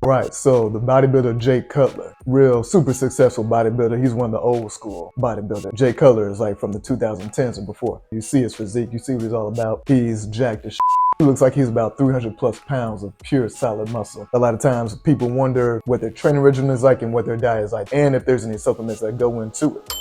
Right, so the bodybuilder Jay Cutler, real super successful bodybuilder. He's one of the old school bodybuilders. Jay Cutler is like from the 2010s or before. You see his physique, you see what he's all about. He's jacked as shit. He looks like he's about 300 plus pounds of pure solid muscle. A lot of times people wonder what their training regimen is like and what their diet is like, and if there's any supplements that go into it.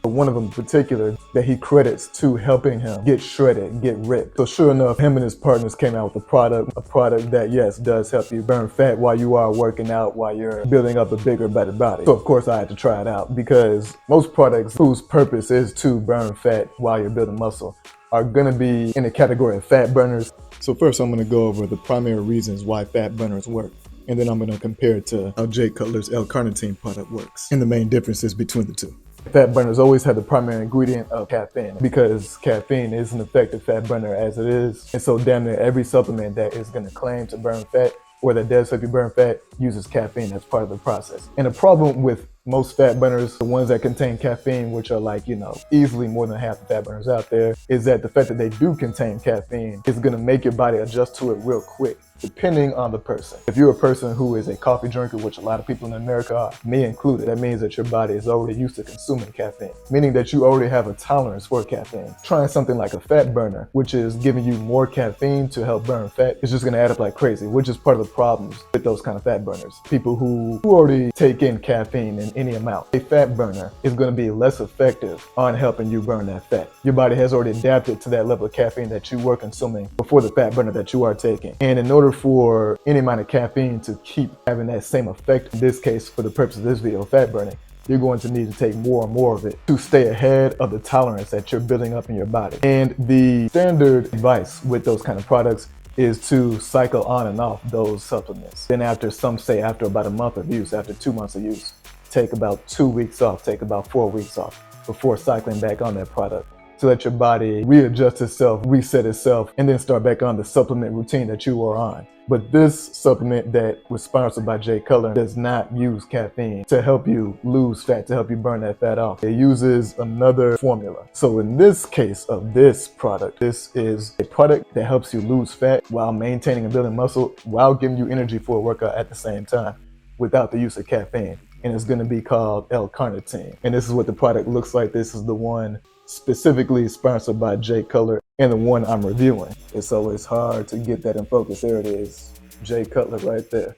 One of them in particular that he credits to helping him get shredded, get ripped. So sure enough, him and his partners came out with a product that, yes, does help you burn fat while you are working out, while you're building up a bigger, better body. So of course I had to try it out because most products whose purpose is to burn fat while you're building muscle are gonna be in the category of fat burners. So first I'm gonna go over the primary reasons why fat burners work. And then I'm gonna compare it to how Jay Cutler's L-Carnitine product works and the main differences between the two. Fat burners always have the primary ingredient of caffeine because caffeine is an effective fat burner as it is. And so damn near every supplement that is going to claim to burn fat or that does help you burn fat uses caffeine as part of the process. And the problem with most fat burners, the ones that contain caffeine, which are like, easily more than half the fat burners out there, is that the fact that they do contain caffeine is going to make your body adjust to it real quick, depending on the person. If you're a person who is a coffee drinker, which a lot of people in America are, me included, that means that your body is already used to consuming caffeine, meaning that you already have a tolerance for caffeine. Trying something like a fat burner, which is giving you more caffeine to help burn fat, is just going to add up like crazy, which is part of the problems with those kind of fat burners. People who already take in caffeine in any amount. A fat burner is going to be less effective on helping you burn that fat. Your body has already adapted to that level of caffeine that you were consuming before the fat burner that you are taking. And in order for any amount of caffeine to keep having that same effect, in this case, for the purpose of this video, fat burning, you're going to need to take more and more of it to stay ahead of the tolerance that you're building up in your body. And the standard advice with those kind of products is to cycle on and off those supplements. Then after, some say after about a month of use, after 2 months of use, take about 2 weeks off, take about 4 weeks off before cycling back on that product, so that your body readjusts itself, reset itself, and then start back on the supplement routine that you were on. But this supplement that was sponsored by Jay Cutler does not use caffeine to help you lose fat, to help you burn that fat off. It uses another formula. So in this case of this product, this is a product that helps you lose fat while maintaining and building muscle, while giving you energy for a workout at the same time, without the use of caffeine. And it's gonna be called L-Carnitine. And this is what the product looks like. This is the one specifically sponsored by Jay Cutler and the one I'm reviewing. It's always hard to get that in focus. There it is, Jay Cutler right there.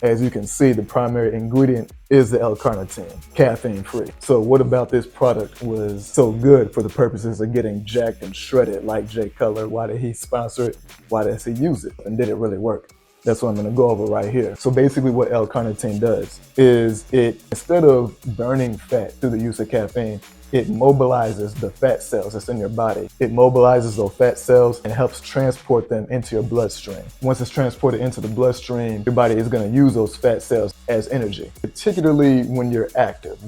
As you can see, the primary ingredient is the L-Carnitine, caffeine free. So what about this product was so good for the purposes of getting jacked and shredded like Jay Cutler? Why did he sponsor it? Why does he use it? And did it really work? That's what I'm gonna go over right here. So basically what L-Carnitine does is it, instead of burning fat through the use of caffeine, it mobilizes the fat cells that's in your body. It mobilizes those fat cells and helps transport them into your bloodstream. Once it's transported into the bloodstream, your body is gonna use those fat cells as energy, particularly when you're active,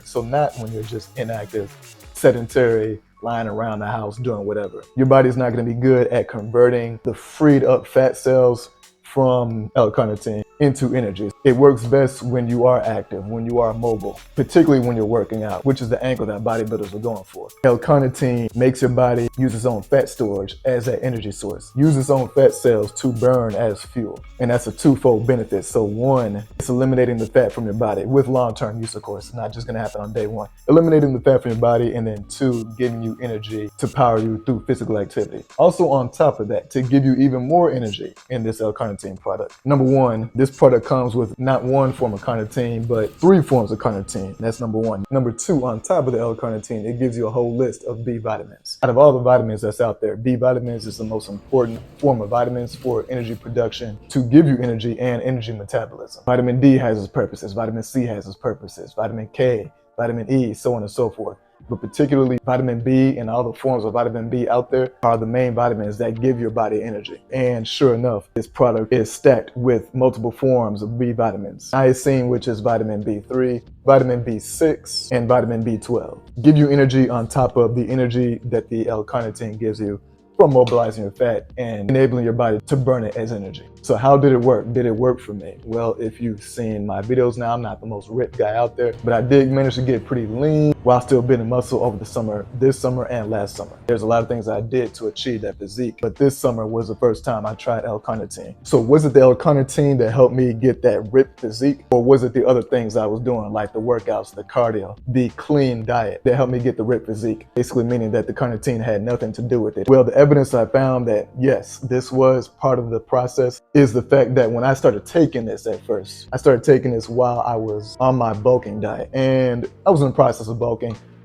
so not when you're just inactive, sedentary, lying around the house doing whatever. Your body's not gonna be good at converting the freed up fat cells from L-Carnitine into energy. It works best when you are active, when you are mobile, particularly when you're working out, which is the angle that bodybuilders are going for. L-Carnitine makes your body use its own fat storage as that energy source, use its own fat cells to burn as fuel. And that's a twofold benefit. So one, it's eliminating the fat from your body with long-term use, of course. It's not just gonna happen on day one. Eliminating the fat from your body, and then two, giving you energy to power you through physical activity. Also on top of that, to give you even more energy in this L-Carnitine product. Number one, this product comes with not one form of carnitine, but 3 forms of carnitine. That's number one. Number two, on top of the L-Carnitine, it gives you a whole list of B vitamins. Out of all the vitamins that's out there, B vitamins is the most important form of vitamins for energy production, to give you energy and energy metabolism. Vitamin D has its purposes, vitamin C has its purposes, vitamin K, vitamin E, so on and so forth. But particularly vitamin B and all the forms of vitamin B out there are the main vitamins that give your body energy. And sure enough, this product is stacked with multiple forms of B vitamins. Niacin, which is vitamin B3, vitamin B6, and vitamin B12. Give you energy on top of the energy that the L-Carnitine gives you from mobilizing your fat and enabling your body to burn it as energy. So how did it work? Did it work for me? Well, if you've seen my videos now, I'm not the most ripped guy out there, but I did manage to get pretty lean while still building muscle over the summer, this summer and last summer. There's a lot of things I did to achieve that physique, but this summer was the first time I tried L-Carnitine. So was it the L-Carnitine that helped me get that ripped physique, or was it the other things I was doing, like the workouts, the cardio, the clean diet that helped me get the ripped physique? Basically meaning that the carnitine had nothing to do with it. Well, the evidence I found that yes, this was part of the process is the fact that when I started taking this at first, I started taking this while I was on my bulking diet, and I was in the process of bulking.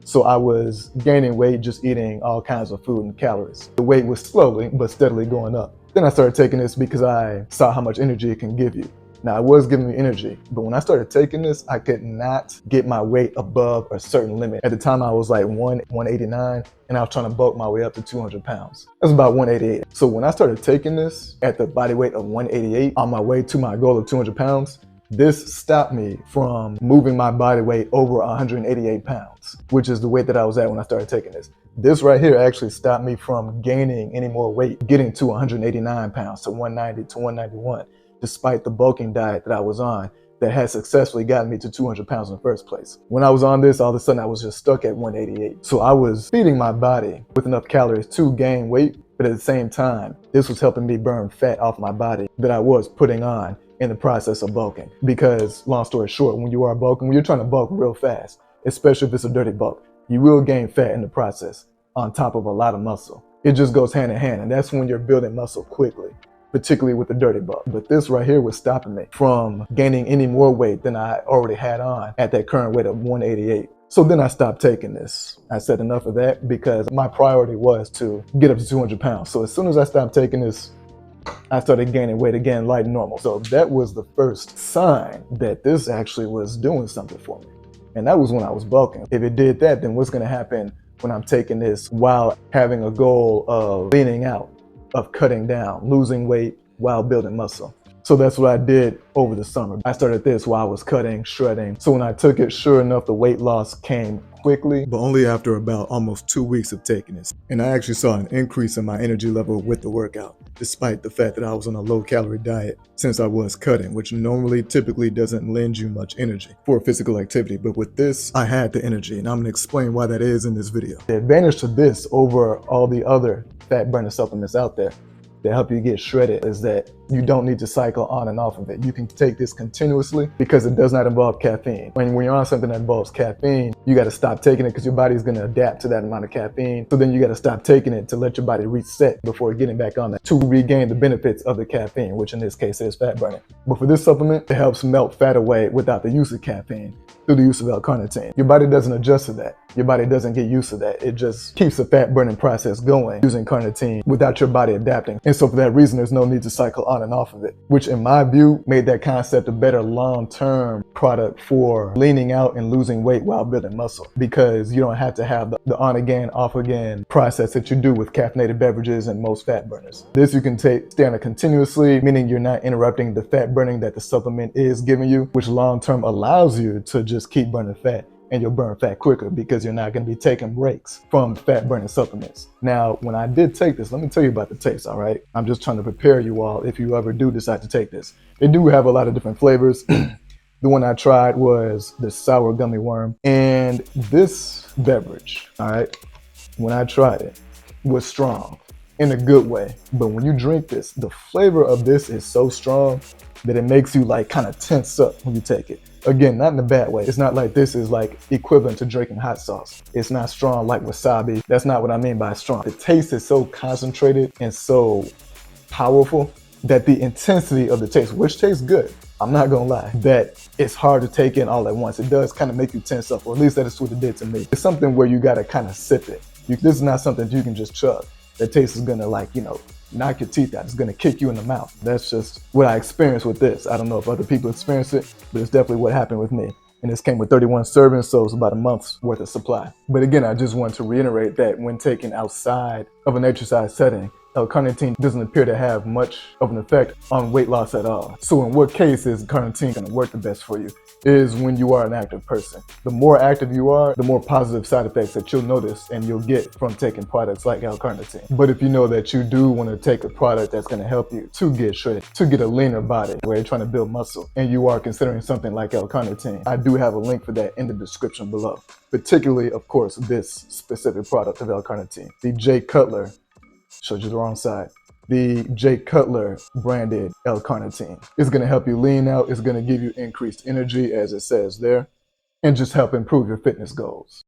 So I was gaining weight just eating all kinds of food and calories. The weight was slowly but steadily going up. Then I started taking this because I saw how much energy it can give you. Now, it was giving me energy, but when I started taking this, I could not get my weight above a certain limit. At the time, I was like 189, and I was trying to bulk my way up to 200 pounds. That's about 188. So when I started taking this at the body weight of 188 on my way to my goal of 200 pounds, this stopped me from moving my body weight over 188 pounds, which is the weight that I was at when I started taking this. This right here actually stopped me from gaining any more weight, getting to 189 pounds, to 190, to 191, despite the bulking diet that I was on that had successfully gotten me to 200 pounds in the first place. When I was on this, all of a sudden I was just stuck at 188. So I was feeding my body with enough calories to gain weight, but at the same time, this was helping me burn fat off my body that I was putting on in the process of bulking. Because long story short, when you are bulking, when you're trying to bulk real fast, especially if it's a dirty bulk, you will gain fat in the process on top of a lot of muscle. It just goes hand in hand, and that's when you're building muscle quickly, particularly with the dirty bulk. But this right here was stopping me from gaining any more weight than I already had on at that current weight of 188. So then I stopped taking this. I said enough of that because my priority was to get up to 200 pounds. So as soon as I stopped taking this, I started gaining weight again like normal. So that was the first sign that this actually was doing something for me. And that was when I was bulking. If it did that, then what's gonna happen when I'm taking this while having a goal of leaning out, of cutting down, losing weight while building muscle? So that's what I did over the summer. I started this while I was cutting, shredding. So when I took it, sure enough, the weight loss came quickly, but only after about almost 2 weeks of taking this. And I actually saw an increase in my energy level with the workout, despite the fact that I was on a low calorie diet since I was cutting, which normally typically doesn't lend you much energy for physical activity. But with this, I had the energy, and I'm gonna explain why that is in this video. The advantage to this over all the other fat burning supplements out there that help you get shredded is that you don't need to cycle on and off of it. You can take this continuously because it does not involve caffeine. When you're on something that involves caffeine, you got to stop taking it because your body is going to adapt to that amount of caffeine. So then you got to stop taking it to let your body reset before getting back on that to regain the benefits of the caffeine, which in this case is fat burning. But for this supplement, it helps melt fat away without the use of caffeine through the use of L-Carnitine. Your body doesn't adjust to that. Your body doesn't get used to that. It just keeps the fat burning process going using carnitine without your body adapting. And so for that reason, there's no need to cycle on and off of it, which in my view made that concept a better long-term product for leaning out and losing weight while building muscle, because you don't have to have the on again, off again process that you do with caffeinated beverages and most fat burners. This you can stay on it continuously, meaning you're not interrupting the fat burning that the supplement is giving you, which long-term allows you to just keep burning fat. And you'll burn fat quicker because you're not going to be taking breaks from fat burning supplements. Now, when I did take this, let me tell you about the taste, all right? I'm just trying to prepare you all if you ever do decide to take this. They do have a lot of different flavors. The one I tried was the sour gummy worm. And this beverage, all right, when I tried it, was strong in a good way. But when you drink this, the flavor of this is so strong that it makes you like kind of tense up when you take it. Again, not in a bad way. It's not like this is like equivalent to drinking hot sauce. It's not strong like wasabi. That's not what I mean by strong. The taste is so concentrated and so powerful that the intensity of the taste, which tastes good, I'm not gonna lie, that it's hard to take in all at once. It does kind of make you tense up, or at least that is what it did to me. It's something where you gotta kind of sip it. This is not something that you can just chug. That taste is gonna knock your teeth out. It's gonna kick you in the mouth. That's just what I experienced with this. I don't know if other people experience it, but it's definitely what happened with me. And this came with 31 servings, so it's about a month's worth of supply. But again, I just want to reiterate that when taken outside of an exercise setting, L-carnitine doesn't appear to have much of an effect on weight loss at all. So in what case is carnitine going to work the best for you? Is when you are an active person. The more active you are, the more positive side effects that you'll notice and you'll get from taking products like L-carnitine. But if you know that you do want to take a product that's going to help you to get shredded, to get a leaner body, where you're trying to build muscle, and you are considering something like L-carnitine, I do have a link for that in the description below. Particularly, of course, this specific product of L-carnitine, the Jay Cutler, showed you the wrong side. The Jay Cutler branded L-carnitine is going to help you lean out. It's going to give you increased energy, as it says there, and just help improve your fitness goals.